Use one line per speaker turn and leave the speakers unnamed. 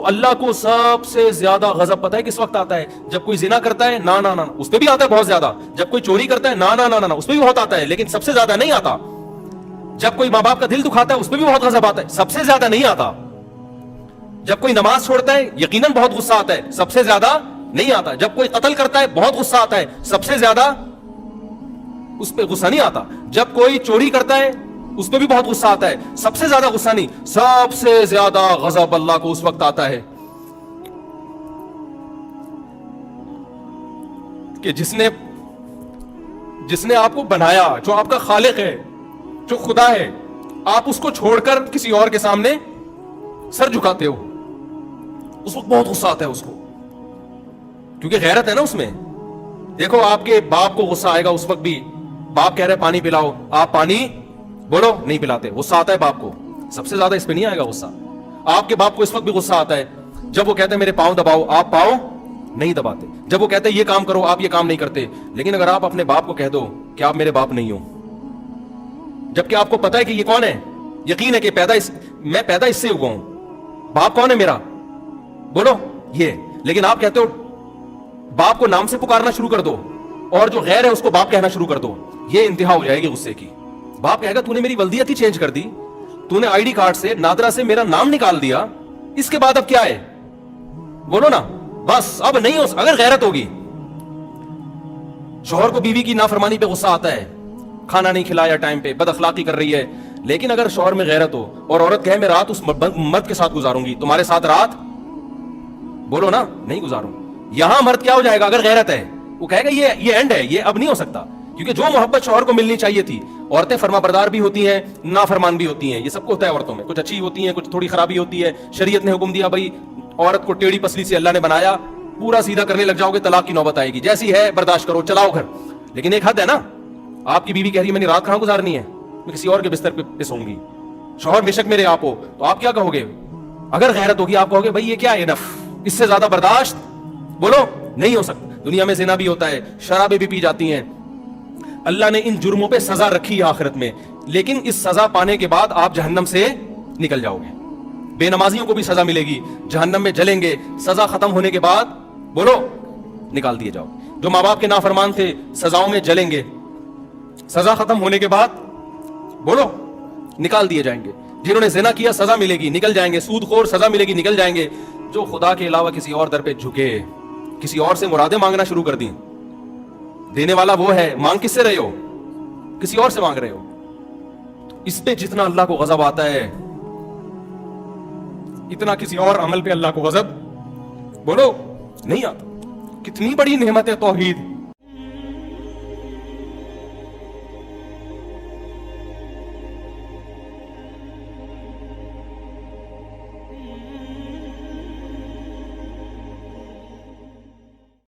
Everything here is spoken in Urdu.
تو اللہ کو سب سے زیادہ غضب پتہ ہے کس وقت آتا ہے؟ جب کوئی زنا کرتا ہے، نا نا نا اس پہ بھی آتا ہے بہت زیادہ. جب کوئی چوری کرتا ہے، نا نا نا نا اس پہ بھی بہت آتا ہے، لیکن سب سے زیادہ نہیں آتا. جب کوئی ماں باپ کا دل دکھاتا ہے اس پہ بھی بہت غضب آتا ہے، سب سے زیادہ نہیں آتا. جب کوئی نماز چھوڑتا ہے یقیناً بہت غصہ آتا ہے، سب سے زیادہ نہیں آتا. جب کوئی قتل کرتا ہے بہت غصہ آتا ہے، سب سے زیادہ اس پہ غصہ نہیں آتا. جب کوئی چوری کرتا ہے اس پہ بھی بہت غصہ آتا ہے، سب سے زیادہ غصہ نہیں. سب سے زیادہ غضب اللہ کو اس وقت آتا ہے کہ جس نے آپ کو بنایا، جو آپ کا خالق ہے، جو خدا ہے، آپ اس کو چھوڑ کر کسی اور کے سامنے سر جھکاتے ہو. اس وقت بہت غصہ آتا ہے اس کو، کیونکہ غیرت ہے نا اس میں. دیکھو آپ کے باپ کو غصہ آئے گا اس وقت بھی. باپ کہہ رہے پانی پلاؤ، آپ پانی بولو نہیں پلاتے، غصہ آتا ہے باپ کو. سب سے زیادہ اس پہ نہیں آئے گا غصہ. آپ کے باپ کو اس وقت بھی غصہ آتا ہے جب وہ کہتے ہیں میرے پاؤں دباؤ، آپ پاؤں نہیں دباتے. جب وہ کہتے ہیں یہ کام کرو، آپ یہ کام نہیں کرتے. لیکن اگر آپ اپنے باپ کو کہہ دو کہ آپ میرے باپ نہیں ہو، جبکہ آپ کو پتا ہے کہ یہ کون ہے، یقین ہے کہ میں پیدا اس سے ہوا ہوں، باپ کون ہے میرا، بولو یہ. لیکن آپ کہتے ہو باپ کو نام سے پکارنا شروع کر دو اور جو غیر ہے اس کو باپ کہنا شروع کر دو. یہ انتہا ہو جائے گی غصے کی. باپ کہے گا تو نے میری ولدیت ہی چینج کر دی، تو نے آئی ڈی کارڈ سے نادرا سے میرا نام نکال دیا، اس کے بعد اب کیا ہے، بولو نا. بس اب نہیں ہو. اگر غیرت ہوگی، شوہر کو بیوی کی نافرمانی پہ غصہ آتا ہے، کھانا نہیں کھلایا ٹائم پہ، بد اخلاقی کر رہی ہے. لیکن اگر شوہر میں غیرت ہو اور عورت کہے میں رات اس مرد کے ساتھ گزاروں گی، تمہارے ساتھ رات بولو نا نہیں گزاروں، یہاں مرد کیا ہو جائے گا؟ اگر غیرت ہے وہ کہے گا یہ اینڈ ہے، یہ اب نہیں ہو سکتا. کیونکہ جو محبت شوہر کو ملنی چاہیے تھی، عورتیں فرما بردار بھی ہوتی ہیں، نافرمان بھی ہوتی ہیں، یہ سب کو ہوتا ہے عورتوں میں. کچھ اچھی ہوتی ہیں، کچھ تھوڑی خرابی ہوتی ہے. شریعت نے حکم دیا بھائی عورت کو ٹیڑھی پسلی سے اللہ نے بنایا، پورا سیدھا کرنے لگ جاؤ گے تلاق کی نوبت آئے گی. جیسی ہے برداشت کرو، چلاؤ گھر. لیکن ایک حد ہے نا. آپ کی بیوی کہہ رہی ہے میں نے رات کہاں گزارنی ہے، میں کسی اور کے بستر پہ سوں گی. شوہر بے شک میرے آپ ہو، تو آپ کیا کہو گے؟ اگر غیرت ہوگی آپ کہو گے بھائی یہ کیا ہے، نف اس سے زیادہ برداشت بولو نہیں ہو سکتا. دنیا میں زنا بھی ہوتا ہے، شرابیں بھی پی جاتی ہیں. اللہ نے ان جرموں پہ سزا رکھی ہے آخرت میں، لیکن اس سزا پانے کے بعد آپ جہنم سے نکل جاؤ گے. بے نمازیوں کو بھی سزا ملے گی، جہنم میں جلیں گے. سزا ختم ہونے کے بعد بولو نکال دیے جاؤ. جو ماں باپ کے نافرمان تھے سزاؤں میں جلیں گے، سزا ختم ہونے کے بعد بولو نکال دیے جائیں گے. جنہوں نے زنا کیا سزا ملے گی، نکل جائیں گے. سود خور سزا ملے گی، نکل جائیں گے. جو خدا کے علاوہ کسی اور در پہ جھکے، کسی اور سے مرادیں مانگنا شروع کر دیں، دینے والا وہ ہے، مانگ کس سے رہے ہو؟ کسی اور سے مانگ رہے ہو. اس پہ جتنا اللہ کو غضب آتا ہے اتنا کسی اور عمل پہ اللہ کو غضب بولو نہیں آتا. کتنی بڑی نعمت ہے توحید.